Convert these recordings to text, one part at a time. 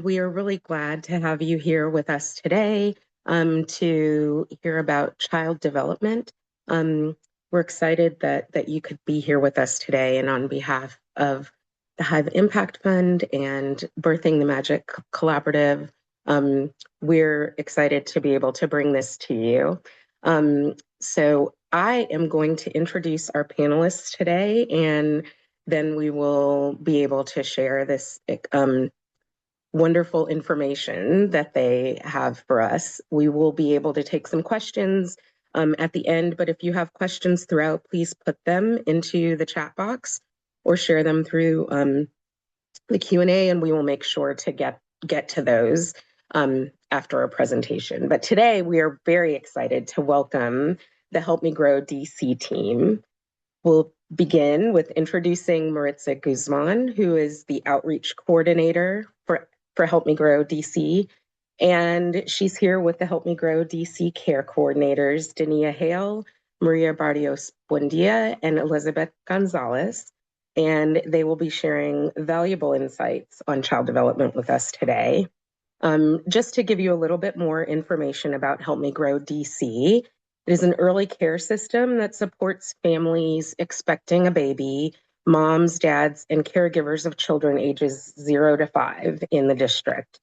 We are really glad to have you here with us today to hear about child development. Um, we're excited that you could be here with us today, and on behalf of the Hive Impact Fund and Birthing the Magic Collaborative, we're excited to be able to bring this to you. So I am going to introduce our panelists today, and then we will be able to share this wonderful information that they have for us. We will be able to take some questions at the end, but if you have questions throughout, please put them into the chat box or share them through the Q&A, and we will make sure to get to those after our presentation. But today we are very excited to welcome the Help Me Grow DC team. We'll begin with introducing Maritza Guzman, who is the outreach coordinator for Help Me Grow DC. And she's here with the Help Me Grow DC care coordinators, Dania Hale, Maria Barrios Buendia, and Elizabeth Gonzalez. And they will be sharing valuable insights on child development with us today. Just to give you a little bit more information about Help Me Grow DC, it is an early care system that supports families expecting a baby, moms, dads, and caregivers of children ages 0 to 5 in the district.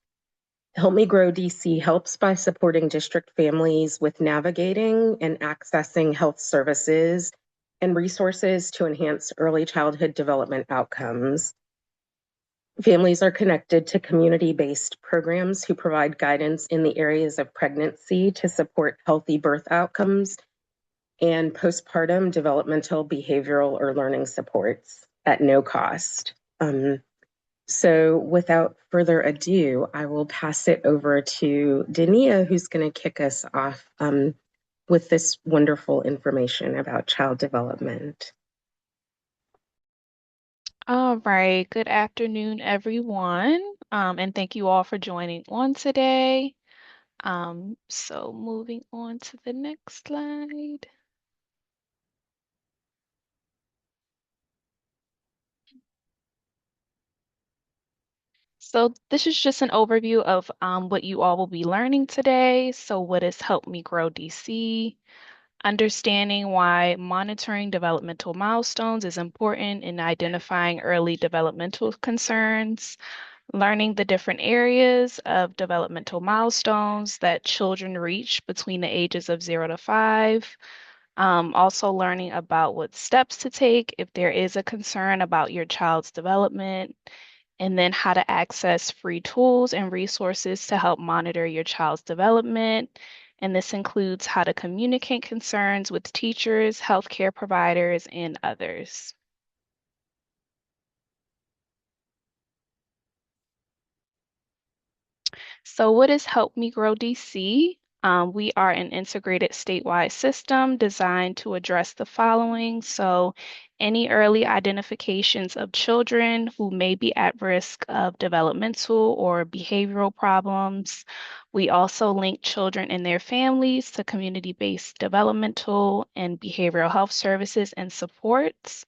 Help Me Grow DC helps by supporting district families with navigating and accessing health services and resources to enhance early childhood development outcomes. Families are connected to community-based programs who provide guidance in the areas of pregnancy to support healthy birth outcomes and postpartum developmental, behavioral, or learning supports at no cost. So without further ado, I will pass it over to Dania, who's going to kick us off with this wonderful information about child development. All right. Good afternoon, everyone. And thank you all for joining on today. So moving on to the next slide. So this is just an overview of what you all will be learning today. So what has helped me grow DC? Understanding why monitoring developmental milestones is important in identifying early developmental concerns, learning the different areas of developmental milestones that children reach between the ages of 0 to 5. Also learning about what steps to take if there is a concern about your child's development, and then how to access free tools and resources to help monitor your child's development. And this includes how to communicate concerns with teachers, healthcare providers, and others. So what has helped me grow DC? We are an integrated statewide system designed to address the following. So any early identifications of children who may be at risk of developmental or behavioral problems. We also link children and their families to community-based developmental and behavioral health services and supports.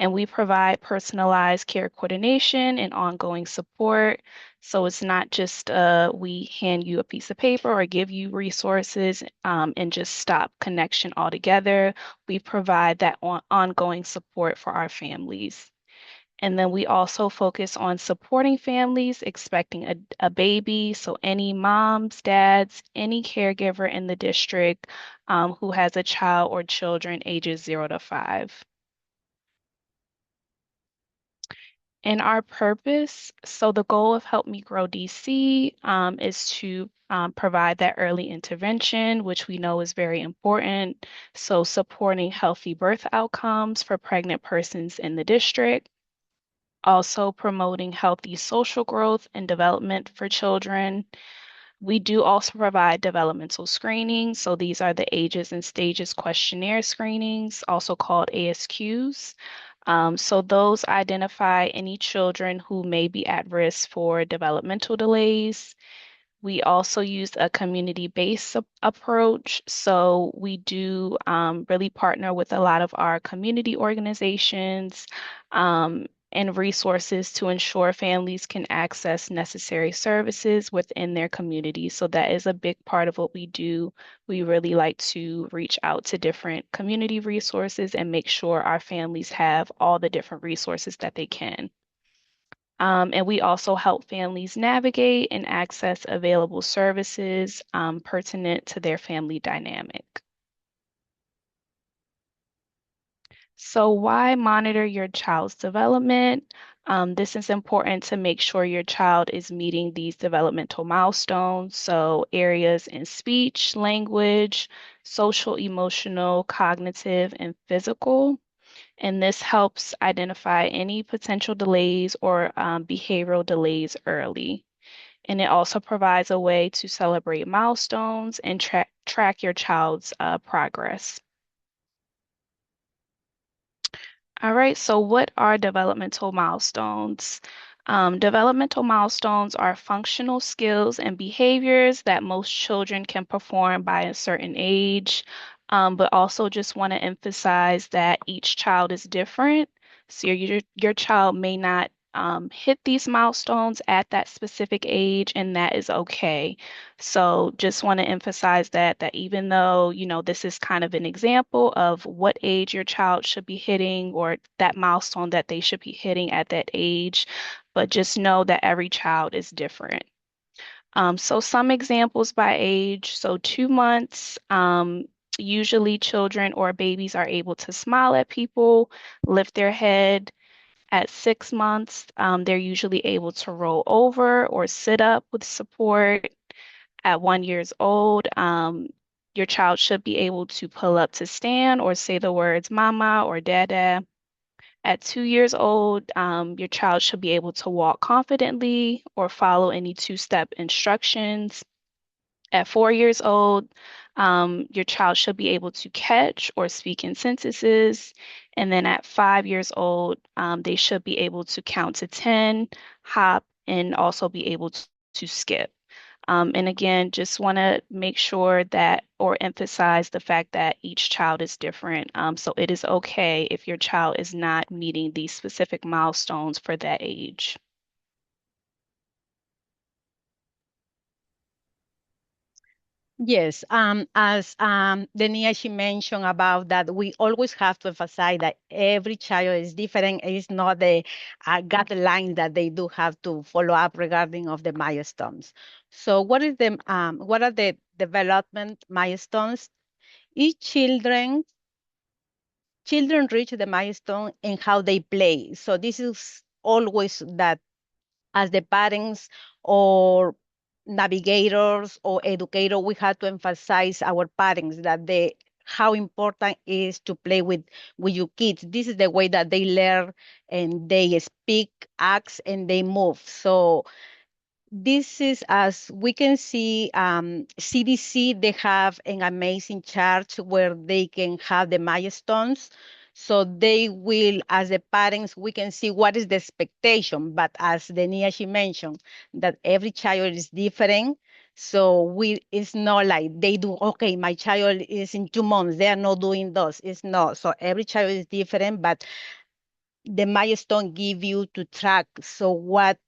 And we provide personalized care coordination and ongoing support. So it's not just we hand you a piece of paper or give you resources and just stop connection altogether. We provide that ongoing support for our families. And then we also focus on supporting families expecting a baby. So any moms, dads, any caregiver in the district who has a child or children ages 0 to 5. And our purpose, so the goal of Help Me Grow DC is to provide that early intervention, which we know is very important. So supporting healthy birth outcomes for pregnant persons in the district, also promoting healthy social growth and development for children. We do also provide developmental screenings. So these are the ages and stages questionnaire screenings, also called ASQs. So those identify any children who may be at risk for developmental delays. We also use a community-based approach. So we do really partner with a lot of our community organizations and resources to ensure families can access necessary services within their communities. So that is a big part of what we do. We really like to reach out to different community resources and make sure our families have all the different resources that they can. And we also help families navigate and access available services pertinent to their family dynamic. So, why monitor your child's development? This is important to make sure your child is meeting these developmental milestones. So, areas in speech, language, social, emotional, cognitive, and physical. And this helps identify any potential delays or behavioral delays early. And it also provides a way to celebrate milestones and track your child's progress. All right, so what are developmental milestones? Developmental milestones are functional skills and behaviors that most children can perform by a certain age, but also just want to emphasize that each child is different. So your child may not hit these milestones at that specific age, and that is okay. So just want to emphasize that even though, this is kind of an example of what age your child should be hitting or that milestone that they should be hitting at that age, but just know that every child is different. So some examples by age. So 2 months, usually children or babies are able to smile at people, lift their head. At 6 months, they're usually able to roll over or sit up with support. At 1 years old, your child should be able to pull up to stand or say the words mama or dada. At 2 years old, your child should be able to walk confidently or follow any two-step instructions. At 4 years old, your child should be able to catch or speak in sentences. And then at 5 years old, they should be able to count to 10, hop, and also be able to skip. And again, just want to make sure that or emphasize the fact that each child is different. So it is okay if your child is not meeting these specific milestones for that age. Yes, as Denia, she mentioned about that, we always have to emphasize that every child is different. It's not the guideline that they do have to follow up regarding of the milestones. So, what are the development milestones? Each children reach the milestone and how they play. So this is always that as the parents or navigators or educator, we have to emphasize our parents that they how important is to play with your kids. This is the way that they learn and they speak, act, and they move. So this is, as we can see, CDC, they have an amazing chart where they can have the milestones. So they will, as the parents, we can see what is the expectation. But as Denia, she mentioned, that every child is different. So it's not like they do, okay, my child is in 2 months, they are not doing those. It's not. So every child is different, but the milestone give you to track. So what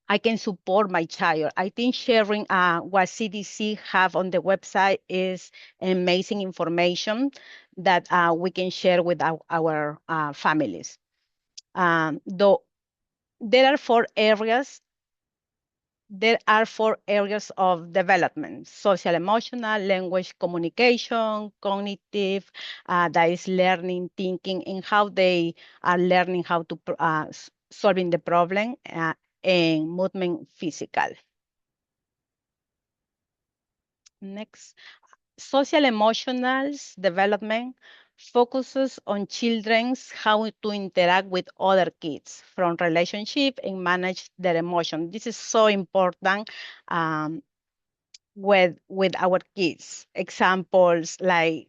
I can support my child. I think sharing what CDC have on the website is amazing information that we can share with our families. Though there are four areas, there are 4 areas of development: social, emotional, language, communication, cognitive, that is learning, thinking, and how they are learning how to solving the problem, and movement, physical. Next, social emotional development focuses on children's how to interact with other kids from relationship and manage their emotion. This is so important, with our kids. Examples like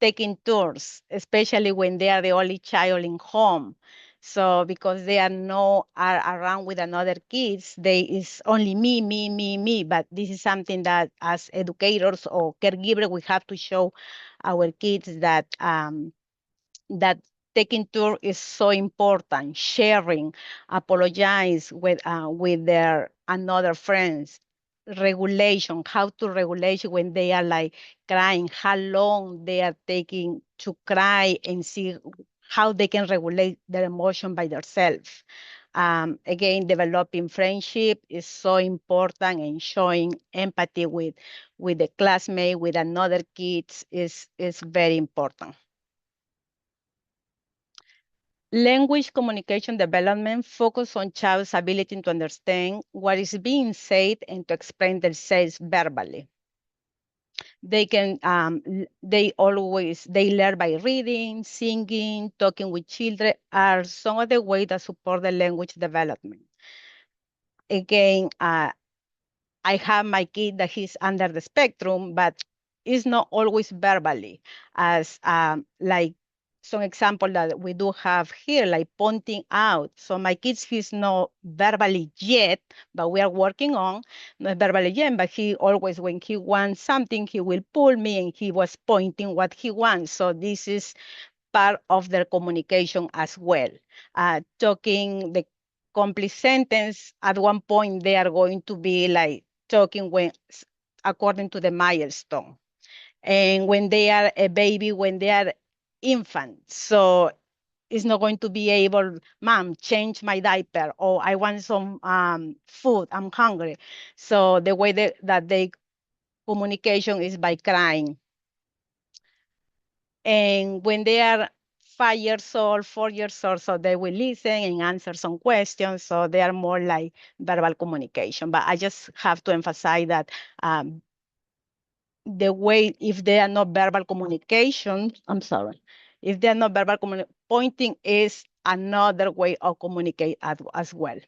taking tours, especially when they are the only child in home. So because they are around with another kids, they is only me, me, me, me. But this is something that as educators or caregivers, we have to show our kids that taking tour is so important. Sharing, apologize with their another friends. Regulation, how to regulate when they are like crying, how long they are taking to cry, and see how they can regulate their emotion by themselves. Again, developing friendship is so important, and showing empathy with the classmate, with another kids is very important. Language communication development focus on child's ability to understand what is being said and to explain themselves verbally. They can they learn by reading, singing, talking with children are some of the ways that support the language development. Again, I have my kid that he's under the spectrum, but it's not always verbally, as like some example that we do have here, like pointing out. So my kids, he's not verbally yet, but we are working on, not verbally yet, but he always, when he wants something, he will pull me and he was pointing what he wants. So this is part of their communication as well. Talking the complete sentence, at one point they are going to be like talking when according to the milestone. And when they are a baby, when they are infants, so it's not going to be able, mom, change my diaper, or I want some food, I'm hungry. So the way that they communication is by crying. And when they are 5 years old, 4 years old, so they will listen and answer some questions. So they are more like verbal communication. But I just have to emphasize that the way, if they are not verbal communication, I'm sorry, if they are not verbal pointing is another way of communicate as well.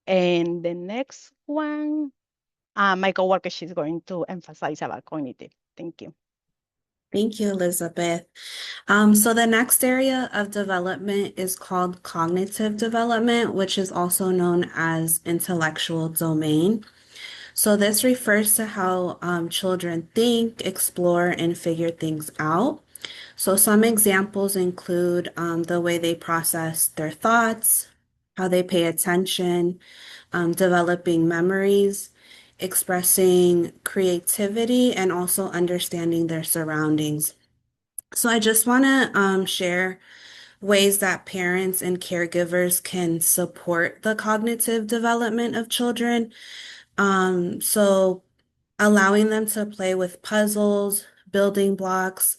And the next one, my coworker, she's going to emphasize about cognitive. Thank you. Thank you, Elizabeth. So the next area of development is called cognitive development, which is also known as intellectual domain. So this refers to how children think, explore, and figure things out. So some examples include the way they process their thoughts, how they pay attention, developing memories, expressing creativity, and also understanding their surroundings. So I just want to share ways that parents and caregivers can support the cognitive development of children. So allowing them to play with puzzles, building blocks,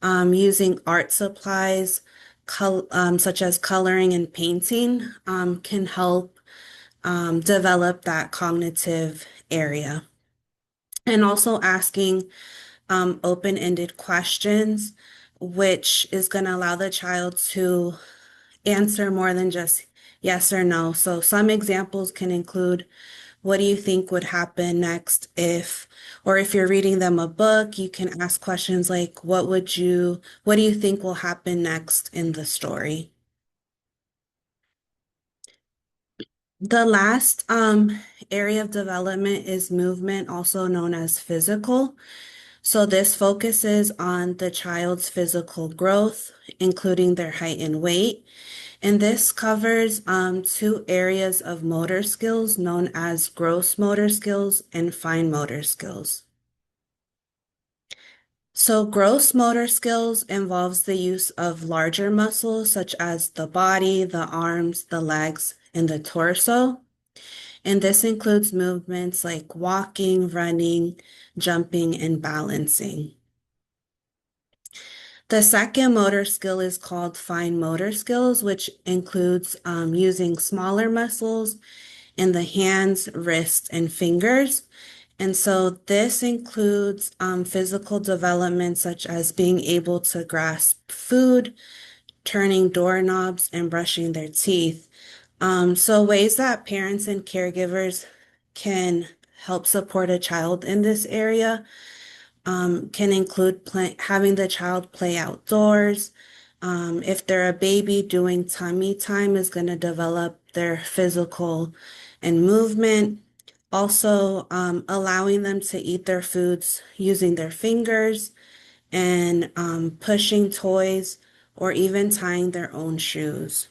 using art supplies, such as coloring and painting, can help develop that cognitive area. And also asking open-ended questions, which is going to allow the child to answer more than just yes or no. So some examples can include, what do you think would happen next if, or if you're reading them a book, you can ask questions like, what do you think will happen next in the story? The last area of development is movement, also known as physical. So this focuses on the child's physical growth, including their height and weight. And this covers two areas of motor skills known as gross motor skills and fine motor skills. So gross motor skills involves the use of larger muscles such as the body, the arms, the legs, and the torso. And this includes movements like walking, running, jumping, and balancing. The second motor skill is called fine motor skills, which includes using smaller muscles in the hands, wrists, and fingers. And so this includes physical development, such as being able to grasp food, turning doorknobs, and brushing their teeth. So ways that parents and caregivers can help support a child in this area can include having the child play outdoors. If they're a baby, doing tummy time is going to develop their physical and movement. Also, allowing them to eat their foods using their fingers and pushing toys or even tying their own shoes.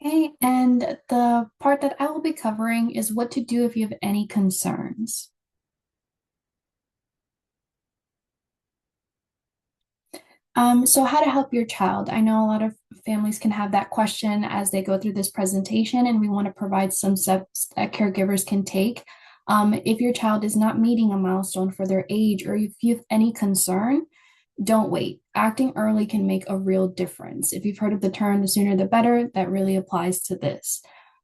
Okay, and the part that I will be covering is what to do if you have any concerns. So how to help your child. I know a lot of families can have that question as they go through this presentation, and we want to provide some steps that caregivers can take. If your child is not meeting a milestone for their age, or if you have any concern, don't wait. Acting early can make a real difference. If you've heard of the term, the sooner the better, that really applies to this.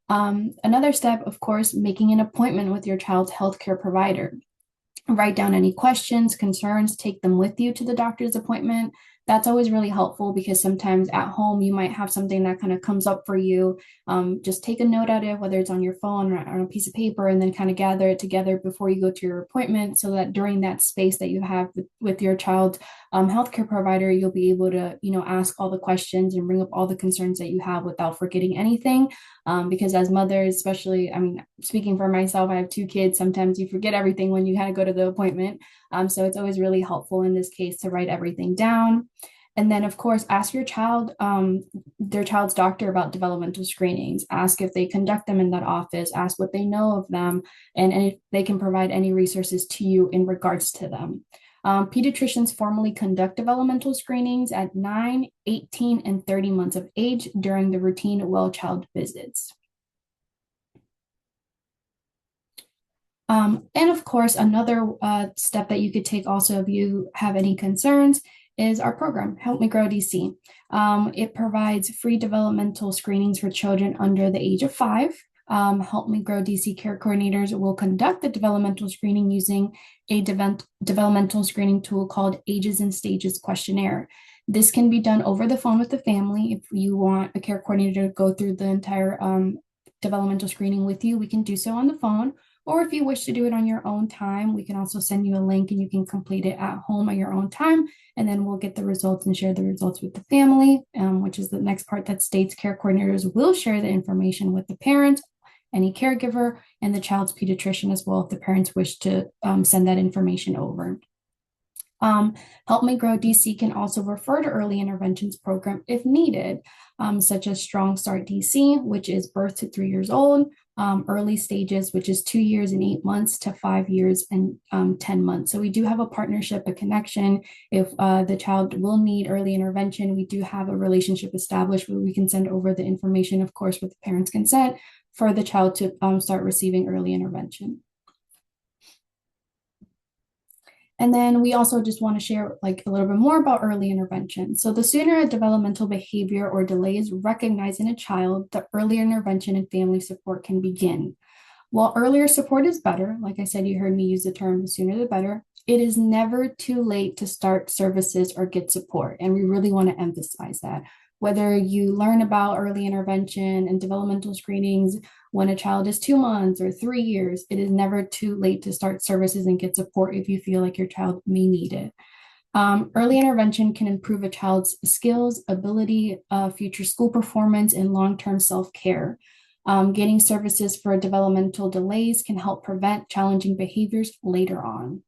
Another step, of course, making an appointment with your child's healthcare provider. Write down any questions, concerns, take them with you to the doctor's appointment. That's always really helpful because sometimes at home you might have something that kind of comes up for you. Just take a note at it, whether it's on your phone or on a piece of paper, and then kind of gather it together before you go to your appointment so that during that space that you have with your child's healthcare provider, you'll be able to, ask all the questions and bring up all the concerns that you have without forgetting anything. Because as mothers, especially, I mean, speaking for myself, I have two kids. Sometimes you forget everything when you kind of go to the appointment. So it's always really helpful in this case to write everything down. And then, of course, ask your child, their child's doctor about developmental screenings. Ask if they conduct them in that office. Ask what they know of them, and if they can provide any resources to you in regards to them. Pediatricians formally conduct developmental screenings at 9, 18, and 30 months of age during the routine well-child visits. And of course, another step that you could take also if you have any concerns is our program, Help Me Grow DC. It provides free developmental screenings for children under the age of 5. Help Me Grow DC care coordinators will conduct the developmental screening using a developmental screening tool called Ages and Stages Questionnaire. This can be done over the phone with the family. If you want a care coordinator to go through the entire developmental screening with you, we can do so on the phone. Or if you wish to do it on your own time, we can also send you a link and you can complete it at home at your own time. And then we'll get the results and share the results with the family, which is the next part that states care coordinators will share the information with the parent, any caregiver, and the child's pediatrician as well if the parents wish to send that information over. Help Me Grow DC can also refer to early interventions program if needed, such as Strong Start DC, which is birth to 3 years old, early stages, which is 2 years and 8 months to 5 years and 10 months. So we do have a partnership, a connection. If the child will need early intervention, we do have a relationship established where we can send over the information, of course, with the parents' consent for the child to start receiving early intervention. And then we also just want to share like a little bit more about early intervention. So the sooner a developmental behavior or delay is recognized in a child, the earlier intervention and family support can begin. While earlier support is better, like I said, you heard me use the term the sooner the better, it is never too late to start services or get support. And we really want to emphasize that. Whether you learn about early intervention and developmental screenings when a child is 2 months or 3 years, it is never too late to start services and get support if you feel like your child may need it. Early intervention can improve a child's skills, ability, future school performance, and long-term self-care. Getting services for developmental delays can help prevent challenging behaviors later on.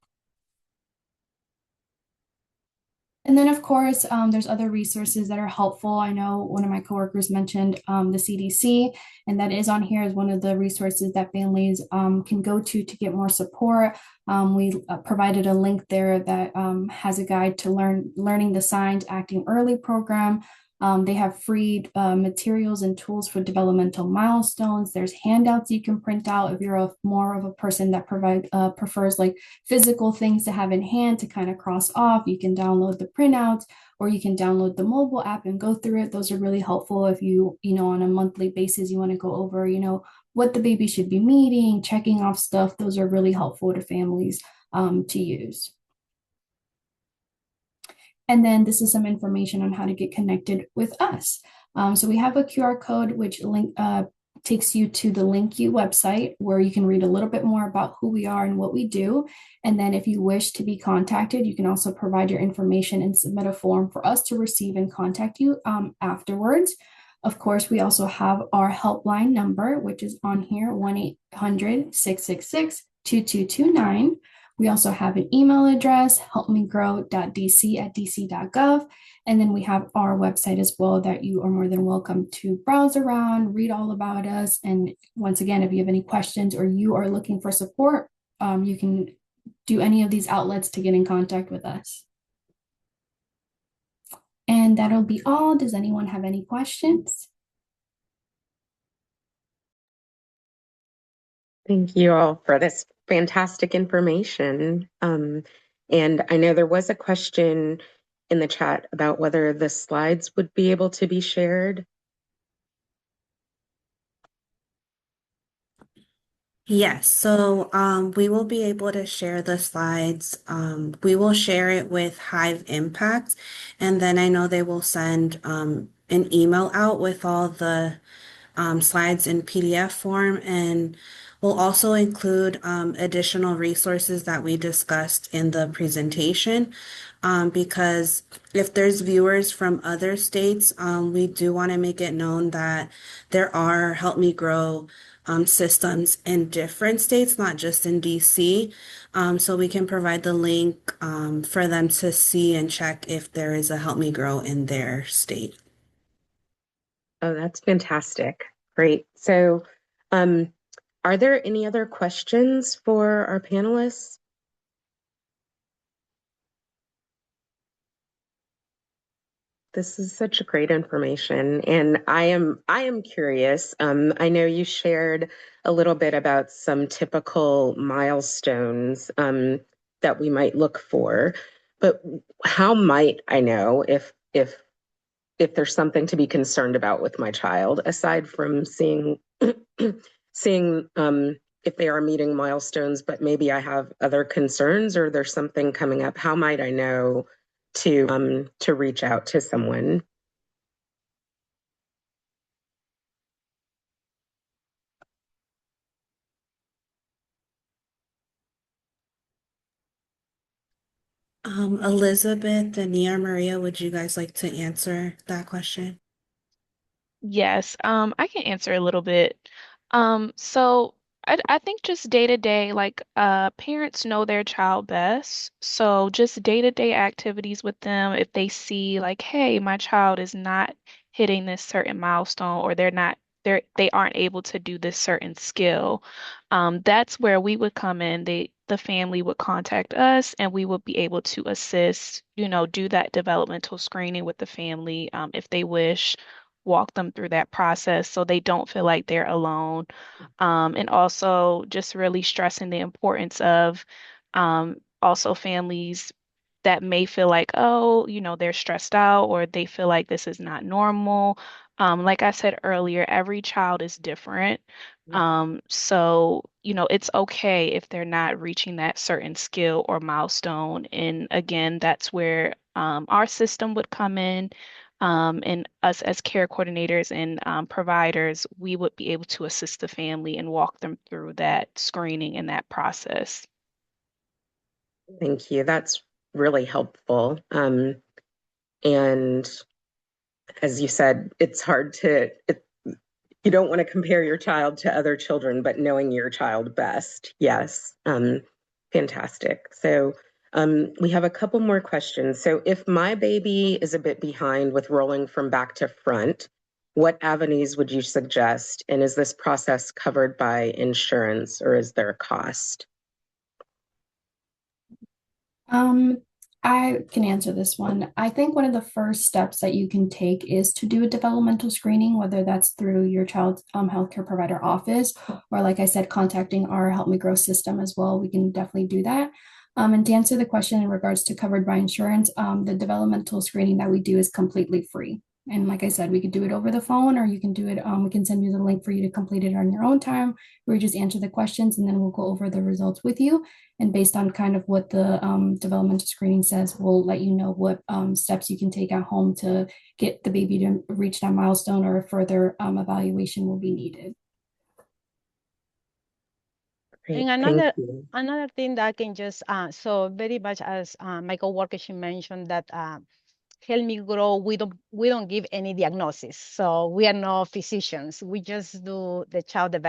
And then, of course, there's other resources that are helpful. I know one of my coworkers mentioned the CDC, and that is on here as one of the resources that families can go to get more support. We provided a link there that has a guide to learning the signs acting early program. They have free materials and tools for developmental milestones. There's handouts you can print out if you're more of a person that prefers like physical things to have in hand to kind of cross off. You can download the printouts, or you can download the mobile app and go through it. Those are really helpful if you on a monthly basis, you want to go over, what the baby should be meeting, checking off stuff. Those are really helpful to families to use. And then this is some information on how to get connected with us. So we have a QR code which takes you to the Link You website where you can read a little bit more about who we are and what we do. And then if you wish to be contacted, you can also provide your information and submit a form for us to receive and contact you afterwards. Of course, we also have our helpline number, which is on here, 1-800-666-2229. We also have an email address, helpmegrow.dc@dc.gov. And then we have our website as well that you are more than welcome to browse around, read all about us. And once again, if you have any questions or you are looking for support, you can do any of these outlets to get in contact with us. And that'll be all. Does anyone have any questions? Thank you all for this fantastic information. And I know there was a question in the chat about whether the slides would be able to be shared. Yes, so we will be able to share the slides. We will share it with Hive Impact, and then I know they will send an email out with all the slides in PDF form, and we'll also include additional resources that we discussed in the presentation. Because if there's viewers from other states, we do want to make it known that there are Help Me Grow systems in different states, not just in DC. So we can provide the link for them to see and check if there is a Help Me Grow in their state. Oh, that's fantastic. Great. So, are there any other questions for our panelists? This is such great information, and I am curious. I know you shared a little bit about some typical milestones that we might look for, but how might I know if there's something to be concerned about with my child aside from seeing seeing if they are meeting milestones, but maybe I have other concerns or there's something coming up? How might I know to reach out to someone? Elizabeth, Dania, Maria, would you guys like to answer that question? Yes, I can answer a little bit. So I think just day to day, like parents know their child best. So just day to day activities with them, if they see like, hey, my child is not hitting this certain milestone or they aren't able to do this certain skill, that's where we would come in. The family would contact us and we would be able to assist, do that developmental screening with the family, if they wish, walk them through that process so they don't feel like they're alone. And also just really stressing the importance of also families that may feel like, oh, they're stressed out or they feel like this is not normal. Like I said earlier, every child is different. So, it's okay if they're not reaching that certain skill or milestone. And again, that's where our system would come in. And us as care coordinators and providers, we would be able to assist the family and walk them through that screening and that process. Thank you. That's really helpful. And as you said, it's hard you don't want to compare your child to other children, but knowing your child best. Yes. Fantastic. So we have a couple more questions. So if my baby is a bit behind with rolling from back to front, what avenues would you suggest? And is this process covered by insurance or is there a cost? I can answer this one. I think one of the first steps that you can take is to do a developmental screening, whether that's through your child's healthcare provider office, or like I said, contacting our Help Me Grow system as well. We can definitely do that. And to answer the question in regards to covered by insurance, the developmental screening that we do is completely free. And like I said, we could do it over the phone, or you can do it. We can send you the link for you to complete it on your own time, where you just answer the questions, and then we'll go over the results with you. And based on kind of what the developmental screening says, we'll let you know what steps you can take at home to get the baby to reach that milestone, or further evaluation will be needed. Great. And Thank you. another thing that I can just so very much as my coworker, she mentioned that Help Me Grow, we don't give any diagnosis, so we are no physicians. We just do the child development